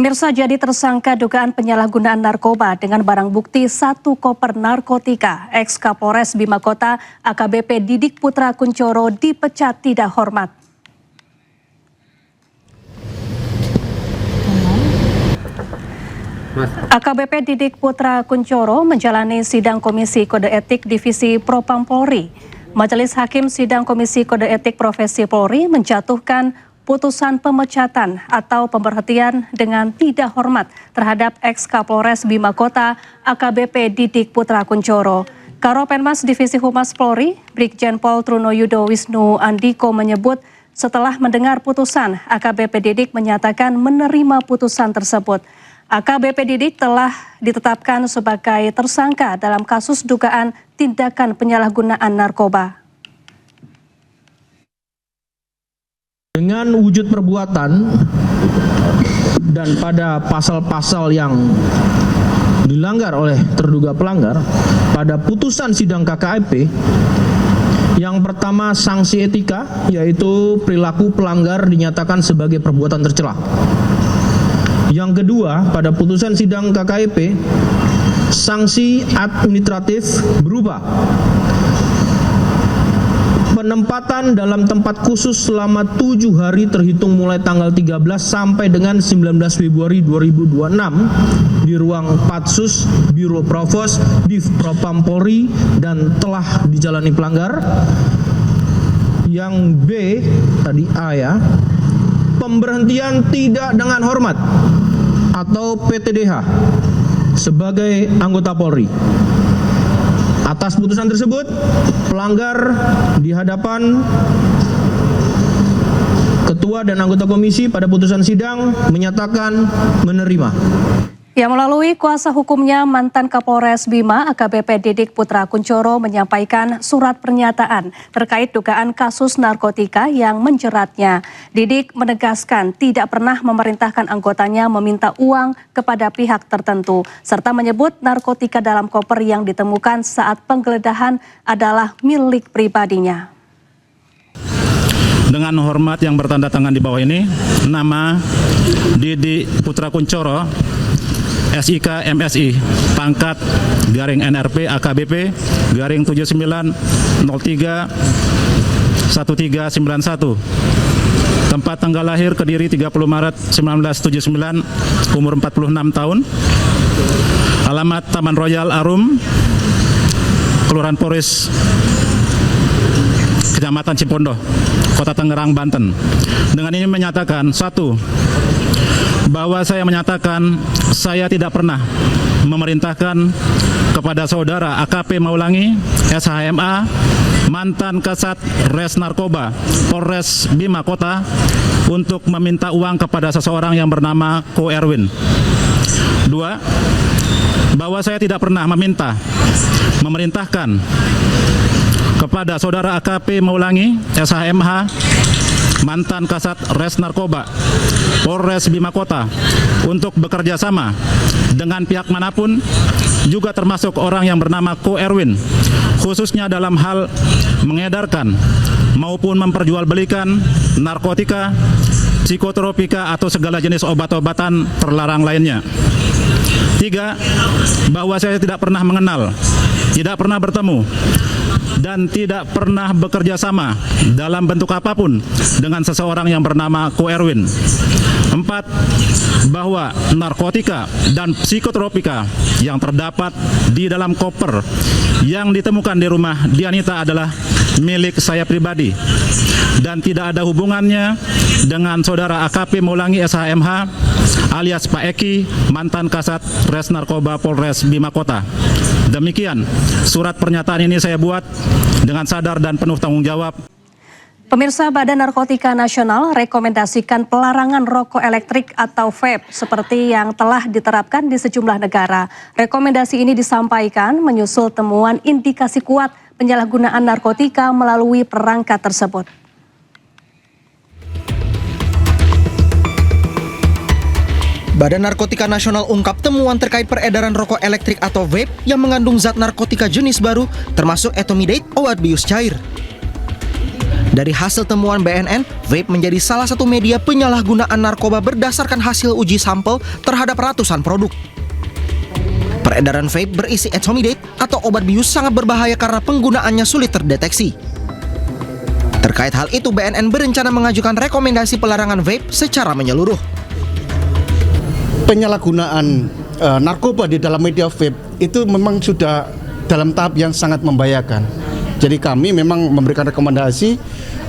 Pemirsa, jadi tersangka dugaan penyalahgunaan narkoba dengan barang bukti 1 koper narkotika. Ex-Kapolres Bima Kota AKBP Didik Putra Kuncoro dipecat tidak hormat. AKBP Didik Putra Kuncoro menjalani sidang Komisi Kode Etik Divisi Propam Polri. Majelis Hakim Sidang Komisi Kode Etik Profesi Polri menjatuhkan putusan pemecatan atau pemberhentian dengan tidak hormat terhadap ex-Kapolres Bima Kota AKBP Didik Putra Kuncoro. Karopenmas Divisi Humas Polri, Brigjen Pol Trunoyudo Wisnu Andiko menyebut setelah mendengar putusan, AKBP Didik menyatakan menerima putusan tersebut. AKBP Didik telah ditetapkan sebagai tersangka dalam kasus dugaan tindakan penyalahgunaan narkoba. Dengan wujud perbuatan dan pada pasal-pasal yang dilanggar oleh terduga pelanggar, pada putusan sidang KKEP, yang pertama sanksi etika, yaitu perilaku pelanggar dinyatakan sebagai perbuatan tercela. Yang kedua, pada putusan sidang KKEP, sanksi administratif berupa penempatan dalam tempat khusus selama 7 hari terhitung mulai tanggal 13 sampai dengan 19 Februari 2026 di ruang Patsus Biro Provos Div Propam Polri dan telah dijalani pelanggar. Yang B, tadi A ya, pemberhentian tidak dengan hormat atau PTDH sebagai anggota Polri. Atas putusan tersebut, pelanggar di hadapan ketua dan anggota komisi pada putusan sidang menyatakan menerima. Ya, melalui kuasa hukumnya, mantan Kapolres Bima AKBP Didik Putra Kuncoro menyampaikan surat pernyataan terkait dugaan kasus narkotika yang menjeratnya. Didik menegaskan tidak pernah memerintahkan anggotanya meminta uang kepada pihak tertentu, serta menyebut narkotika dalam koper yang ditemukan saat penggeledahan adalah milik pribadinya. Dengan hormat yang bertanda tangan di bawah ini, nama Didik Putra Kuncoro, SIK MSI, pangkat garing NRP AKBP garing 7903 1391. Tempat tanggal lahir Kediri 30 Maret 1979, umur 46 tahun. Alamat Taman Royal Arum, Kelurahan Poris, Kecamatan Cipondoh, Kota Tangerang, Banten. Dengan ini menyatakan, 1. Bahwa saya menyatakan saya tidak pernah memerintahkan kepada saudara AKP Maulangi, SHMA, mantan Kasat Res Narkoba Polres Bima Kota untuk meminta uang kepada seseorang yang bernama Ko Erwin. 2. Bahwa saya tidak pernah memerintahkan kepada saudara AKP Maulangi, SHMH, mantan Kasat Res Narkoba Polres Bima Kota untuk bekerja sama dengan pihak manapun, juga termasuk orang yang bernama Ko Erwin, khususnya dalam hal mengedarkan maupun memperjualbelikan narkotika, psikotropika atau segala jenis obat-obatan terlarang lainnya. 3. Bahwa saya tidak pernah mengenal, tidak pernah bertemu, dan tidak pernah bekerja sama dalam bentuk apapun dengan seseorang yang bernama Ko Erwin. 4. Bahwa narkotika dan psikotropika yang terdapat di dalam koper yang ditemukan di rumah Dianita adalah milik saya pribadi dan tidak ada hubungannya dengan saudara AKP Maulangi SHMH alias Pak Eki, mantan Kasat Res Narkoba Polres Bima Kota. Demikian surat pernyataan ini saya buat dengan sadar dan penuh tanggung jawab. Pemirsa, Badan Narkotika Nasional rekomendasikan pelarangan rokok elektrik atau vape seperti yang telah diterapkan di sejumlah negara. Rekomendasi ini disampaikan menyusul temuan indikasi kuat penyalahgunaan narkotika melalui perangkat tersebut. Badan Narkotika Nasional ungkap temuan terkait peredaran rokok elektrik atau vape yang mengandung zat narkotika jenis baru termasuk etomidate, obat bius cair. Dari hasil temuan BNN, vape menjadi salah satu media penyalahgunaan narkoba berdasarkan hasil uji sampel terhadap ratusan produk. Peredaran vape berisi ethomidate atau obat bius sangat berbahaya karena penggunaannya sulit terdeteksi. Terkait hal itu, BNN berencana mengajukan rekomendasi pelarangan vape secara menyeluruh. Penyalahgunaan narkoba di dalam media vape itu memang sudah dalam tahap yang sangat membahayakan. Jadi kami memang memberikan rekomendasi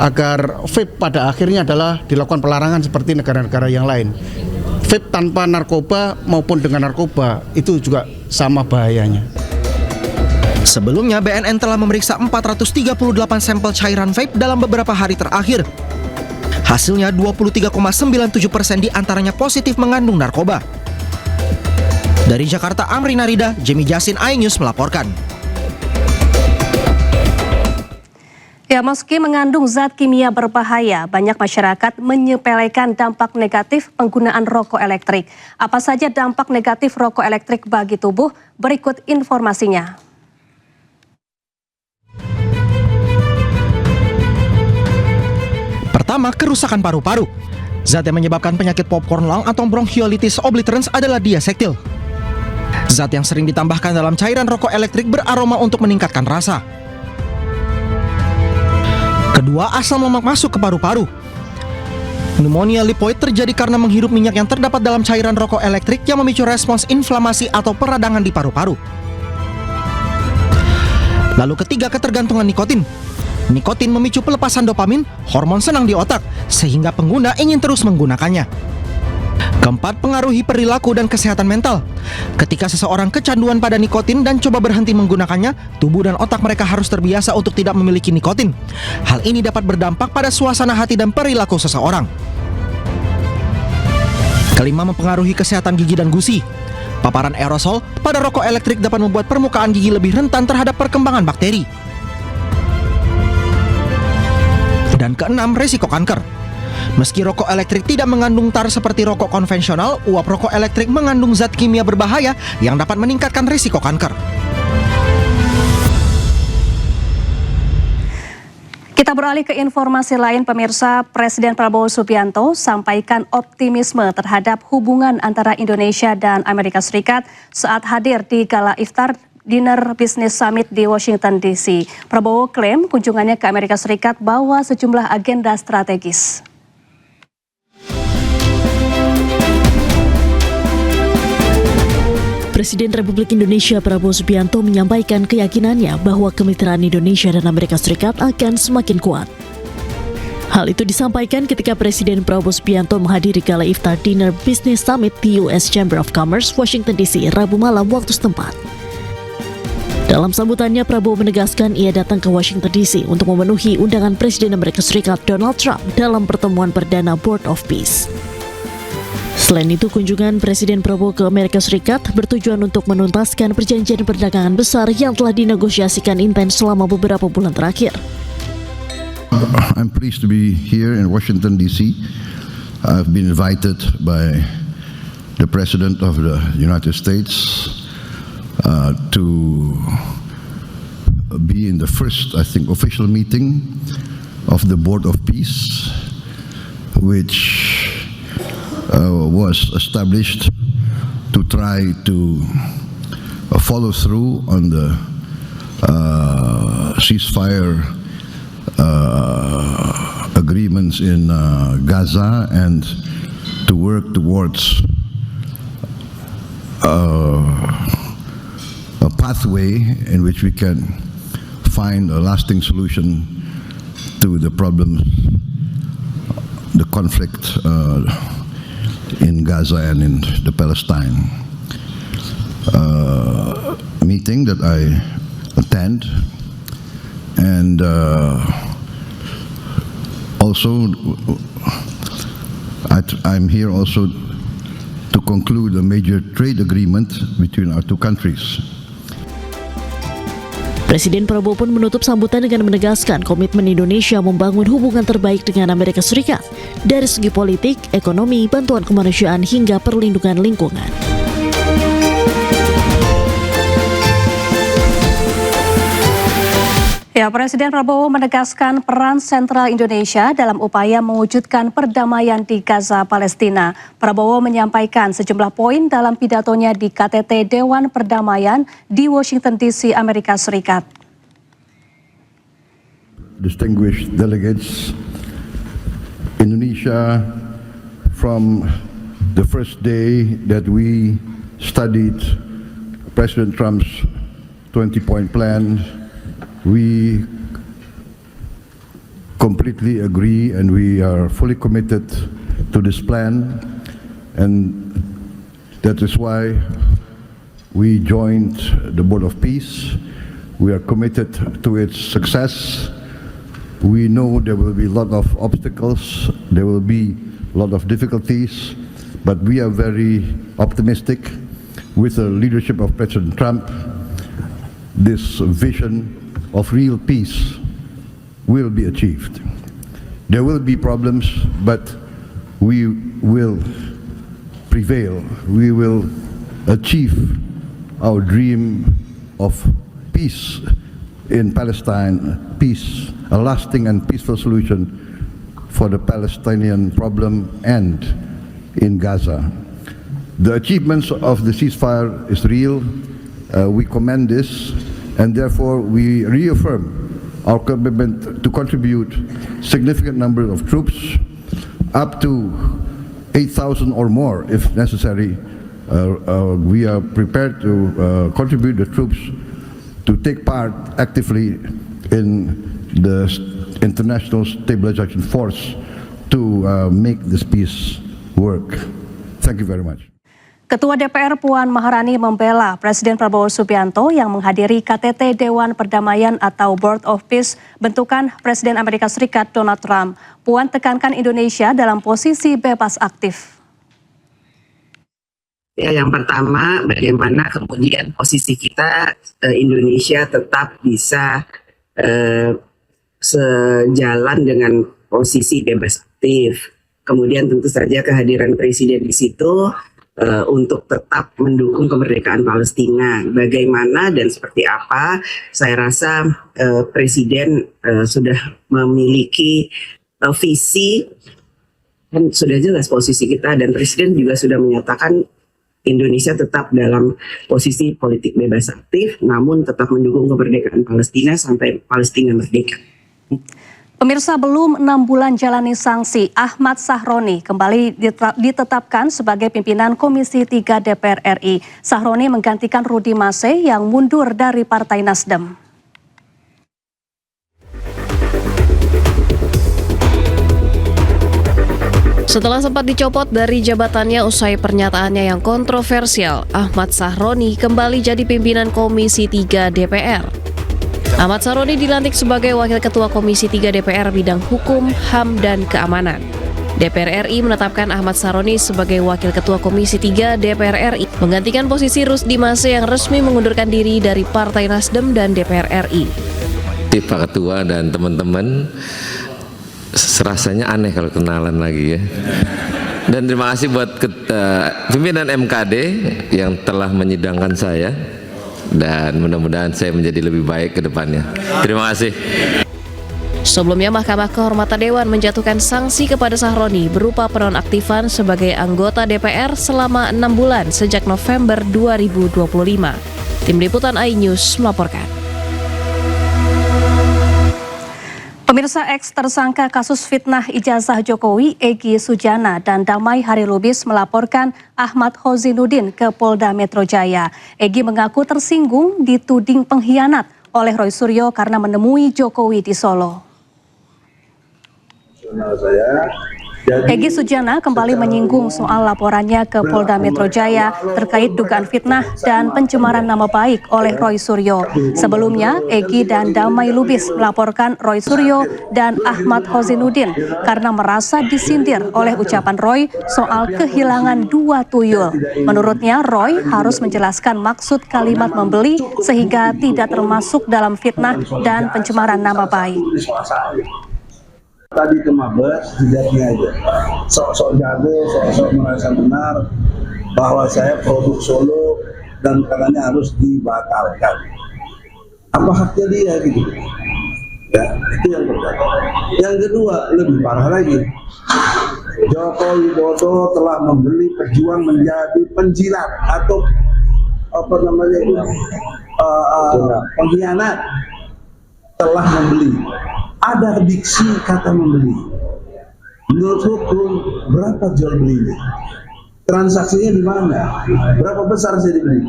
agar vape pada akhirnya adalah dilakukan pelarangan seperti negara-negara yang lain. Vape tanpa narkoba maupun dengan narkoba itu juga sama bahayanya. Sebelumnya, BNN telah memeriksa 438 sampel cairan vape dalam beberapa hari terakhir. Hasilnya 23,97% diantaranya positif mengandung narkoba. Dari Jakarta, Amri Narida, Jimmy Jasin, iNews melaporkan. Ya, meski mengandung zat kimia berbahaya, banyak masyarakat menyepelekan dampak negatif penggunaan rokok elektrik. Apa saja dampak negatif rokok elektrik bagi tubuh? Berikut informasinya. Pertama, kerusakan paru-paru. Zat yang menyebabkan penyakit popcorn lung atau bronchiolitis obliterans adalah diasetil. Zat yang sering ditambahkan dalam cairan rokok elektrik beraroma untuk meningkatkan rasa. Kedua, asam lemak masuk ke paru-paru. Pneumonia lipoid terjadi karena menghirup minyak yang terdapat dalam cairan rokok elektrik yang memicu respons inflamasi atau peradangan di paru-paru. Lalu ketiga, ketergantungan nikotin. Nikotin memicu pelepasan dopamin, hormon senang di otak, sehingga pengguna ingin terus menggunakannya. Keempat, pengaruhi perilaku dan kesehatan mental. Ketika seseorang kecanduan pada nikotin dan coba berhenti menggunakannya, tubuh dan otak mereka harus terbiasa untuk tidak memiliki nikotin. Hal ini dapat berdampak pada suasana hati dan perilaku seseorang. Kelima, mempengaruhi kesehatan gigi dan gusi. Paparan aerosol pada rokok elektrik dapat membuat permukaan gigi lebih rentan terhadap perkembangan bakteri. Dan keenam, risiko kanker. Meski rokok elektrik tidak mengandung tar seperti rokok konvensional, uap rokok elektrik mengandung zat kimia berbahaya yang dapat meningkatkan risiko kanker. Kita beralih ke informasi lain, pemirsa. Presiden Prabowo Subianto sampaikan optimisme terhadap hubungan antara Indonesia dan Amerika Serikat saat hadir di Gala Iftar Dinner Business Summit di Washington DC. Prabowo klaim kunjungannya ke Amerika Serikat bawa sejumlah agenda strategis. Presiden Republik Indonesia Prabowo Subianto menyampaikan keyakinannya bahwa kemitraan Indonesia dan Amerika Serikat akan semakin kuat. Hal itu disampaikan ketika Presiden Prabowo Subianto menghadiri Gala Iftar Dinner Business Summit di US Chamber of Commerce, Washington DC, Rabu malam waktu setempat. Dalam sambutannya, Prabowo menegaskan ia datang ke Washington DC untuk memenuhi undangan Presiden Amerika Serikat Donald Trump dalam pertemuan perdana Board of Peace. Selain itu, kunjungan Presiden Prabowo ke Amerika Serikat bertujuan untuk menuntaskan perjanjian perdagangan besar yang telah dinegosiasikan intens selama beberapa bulan terakhir. I'm pleased to be here in Washington, D.C. I've been invited by the President of the United States to be in the first, I think, official meeting of the Board of Peace, which was established to try to follow through on the ceasefire agreements in Gaza and to work towards a pathway in which we can find a lasting solution to the problems, the conflict in Gaza and in the Palestine. Meeting that I attend, and also I'm here also to conclude a major trade agreement between our two countries. Presiden Prabowo pun menutup sambutan dengan menegaskan komitmen Indonesia membangun hubungan terbaik dengan Amerika Serikat dari segi politik, ekonomi, bantuan kemanusiaan hingga perlindungan lingkungan. Ya, Presiden Prabowo menegaskan peran sentral Indonesia dalam upaya mewujudkan perdamaian di Gaza, Palestina. Prabowo menyampaikan sejumlah poin dalam pidatonya di KTT Dewan Perdamaian di Washington DC, Amerika Serikat. Distinguished delegates, Indonesia, from the first day that we studied President Trump's 20-point plan, we completely agree and we are fully committed to this plan, and that is why we joined the Board of Peace. We are committed to its success. We know there will be a lot of obstacles, there will be a lot of difficulties, but we are very optimistic with the leadership of President Trump. This vision of real peace will be achieved. There will be problems, but we will prevail. We will achieve our dream of peace in Palestine, peace, a lasting and peaceful solution for the Palestinian problem and in Gaza. The achievements of the ceasefire is real. We commend this, and therefore we reaffirm our commitment to contribute significant number of troops, up to 8,000 or more if necessary. We are prepared to contribute the troops to take part actively in the international stabilization force to make this peace work. Thank you very much. Ketua DPR Puan Maharani membela Presiden Prabowo Subianto yang menghadiri KTT Dewan Perdamaian atau Board of Peace bentukan Presiden Amerika Serikat Donald Trump. Puan tekankan Indonesia dalam posisi bebas aktif. Ya, yang pertama, bagaimana kemudian posisi kita Indonesia tetap bisa sejalan dengan posisi bebas aktif. Kemudian tentu saja kehadiran Presiden di situ untuk tetap mendukung kemerdekaan Palestina. Bagaimana dan seperti apa, saya rasa Presiden sudah memiliki visi, dan sudah jelas posisi kita, dan Presiden juga sudah menyatakan Indonesia tetap dalam posisi politik bebas aktif, namun tetap mendukung kemerdekaan Palestina sampai Palestina merdeka. Pemirsa, belum 6 bulan jalani sanksi, Ahmad Sahroni kembali ditetapkan sebagai pimpinan Komisi 3 DPR RI. Sahroni menggantikan Rudi Mase yang mundur dari Partai Nasdem. Setelah sempat dicopot dari jabatannya usai pernyataannya yang kontroversial, Ahmad Sahroni kembali jadi pimpinan Komisi 3 DPR. Ahmad Sahroni dilantik sebagai Wakil Ketua Komisi 3 DPR bidang Hukum, HAM, dan Keamanan. DPR RI menetapkan Ahmad Sahroni sebagai Wakil Ketua Komisi 3 DPR RI, menggantikan posisi Rusdi Mase yang resmi mengundurkan diri dari Partai Nasdem dan DPR RI. Pak Ketua dan teman-teman, rasanya aneh kalau kenalan lagi ya. Dan terima kasih buat pimpinan MKD yang telah menyidangkan saya. Dan mudah-mudahan saya menjadi lebih baik ke depannya. Terima kasih. Sebelumnya, Mahkamah Kehormatan Dewan menjatuhkan sanksi kepada Sahroni berupa penonaktifan sebagai anggota DPR selama 6 bulan sejak November 2025. Tim Liputan iNews melaporkan. Pemirsa, ex tersangka kasus fitnah ijazah Jokowi, Egy Sujana dan Damai Harilubis melaporkan Ahmad Hozinuddin ke Polda Metro Jaya. Egy mengaku tersinggung dituding pengkhianat oleh Roy Suryo karena menemui Jokowi di Solo. Egy Sujana kembali menyinggung soal laporannya ke Polda Metro Jaya terkait dugaan fitnah dan pencemaran nama baik oleh Roy Suryo. Sebelumnya, Egy dan Damai Lubis melaporkan Roy Suryo dan Ahmad Hozinuddin karena merasa disindir oleh ucapan Roy soal kehilangan 2 tuyul. Menurutnya, Roy harus menjelaskan maksud kalimat membeli sehingga tidak termasuk dalam fitnah dan pencemaran nama baik. Tadi ke Mabes, dilihatnya aja, sok-sok jago, sok-sok merasa benar bahwa saya produk Solo dan katanya harus dibatalkan. Apa haknya dia gitu? Ya, itu yang pertama. Yang kedua, lebih parah lagi. Joko Widodo telah membeli pejuang menjadi penjilat atau apa namanya itu pengkhianat. Telah membeli. Ada diksi kata membeli. Menurut hukum berapa jual belinya? Transaksinya di mana? Berapa besar saya dibeli?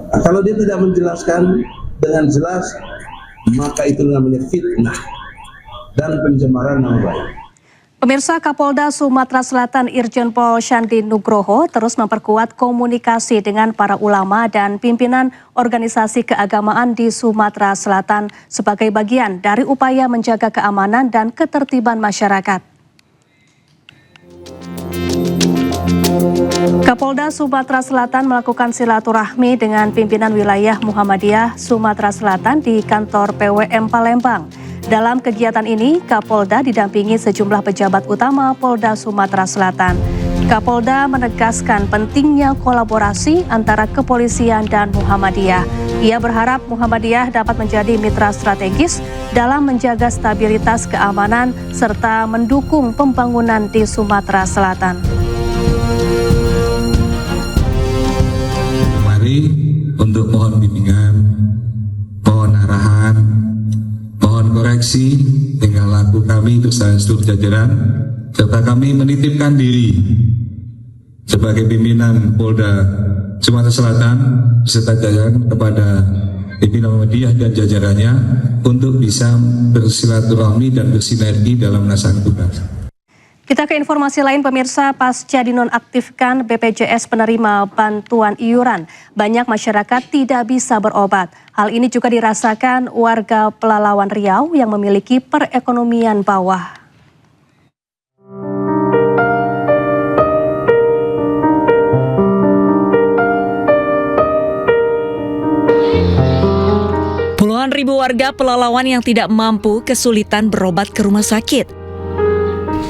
Nah, kalau dia tidak menjelaskan dengan jelas, maka itu namanya fitnah dan pencemaran nama baik. Pemirsa, Kapolda Sumatera Selatan Irjen Pol Syandi Nugroho terus memperkuat komunikasi dengan para ulama dan pimpinan organisasi keagamaan di Sumatera Selatan sebagai bagian dari upaya menjaga keamanan dan ketertiban masyarakat. Kapolda Sumatera Selatan melakukan silaturahmi dengan pimpinan wilayah Muhammadiyah Sumatera Selatan di kantor PWM Palembang. Dalam kegiatan ini, Kapolda didampingi sejumlah pejabat utama Polda Sumatera Selatan. Kapolda menegaskan pentingnya kolaborasi antara kepolisian dan Muhammadiyah. Ia berharap Muhammadiyah dapat menjadi mitra strategis dalam menjaga stabilitas keamanan serta mendukung pembangunan di Sumatera Selatan. Mari untuk mohon bimbingan, mohon arahan, mohon koreksi tingkah laku kami bersama seluruh jajaran, serta kami menitipkan diri sebagai pimpinan Polda Sumatera Selatan beserta jajaran kepada pimpinan Muhammadiyah dan jajarannya untuk bisa bersilaturahmi dan bersinergi dalam melaksanakan tugas. Kita ke informasi lain, pemirsa. Pasca dinonaktifkan BPJS penerima bantuan iuran, banyak masyarakat tidak bisa berobat. Hal ini juga dirasakan warga Pelalawan Riau yang memiliki perekonomian bawah. Puluhan ribu warga Pelalawan yang tidak mampu kesulitan berobat ke rumah sakit.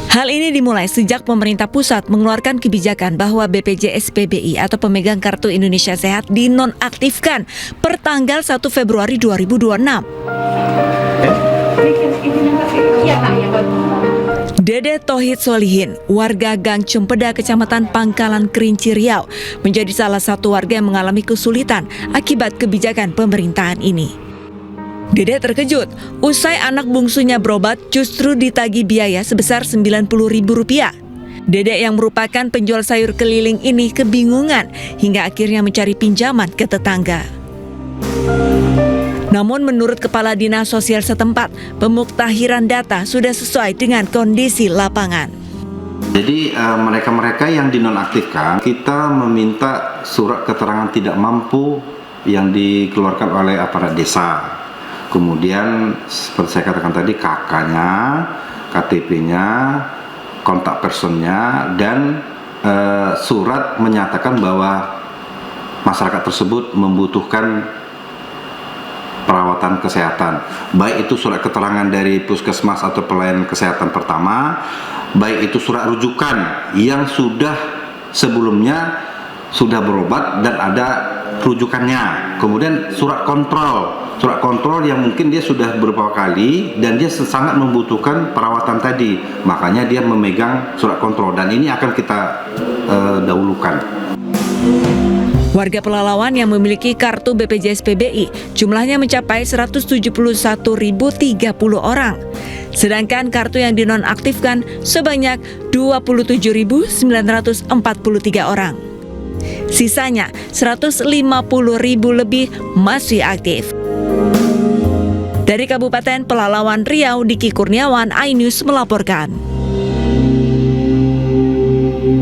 Hal ini dimulai sejak pemerintah pusat mengeluarkan kebijakan bahwa BPJS PBI atau pemegang Kartu Indonesia Sehat dinonaktifkan per tanggal 1 Februari 2026. Dede Tohid Solihin, warga Gang Cempeda, Kecamatan Pangkalan Kerinci Riau, menjadi salah satu warga yang mengalami kesulitan akibat kebijakan pemerintahan ini. Dede terkejut usai anak bungsunya berobat justru ditagih biaya sebesar Rp90.000. Dede yang merupakan penjual sayur keliling ini kebingungan hingga akhirnya mencari pinjaman ke tetangga. Namun menurut Kepala Dinas Sosial setempat, pemuktahiran data sudah sesuai dengan kondisi lapangan. Jadi mereka-mereka yang dinonaktifkan, kita meminta surat keterangan tidak mampu yang dikeluarkan oleh aparat desa. Kemudian seperti saya katakan tadi, KK-nya, KTP-nya, kontak personnya, dan surat menyatakan bahwa masyarakat tersebut membutuhkan perawatan kesehatan. Baik itu surat keterangan dari puskesmas atau pelayanan kesehatan pertama, baik itu surat rujukan yang sudah sebelumnya sudah berobat dan ada rujukannya. Kemudian surat kontrol yang mungkin dia sudah beberapa kali dan dia sangat membutuhkan perawatan tadi, makanya dia memegang surat kontrol dan ini akan kita dahulukan. Warga Pelalawan yang memiliki kartu BPJS PBI jumlahnya mencapai 171.030 orang. Sedangkan kartu yang dinonaktifkan sebanyak 27.943 orang. Sisanya 150.000 lebih masih aktif. Dari Kabupaten Pelalawan Riau, Diki Kurniawan, iNews melaporkan.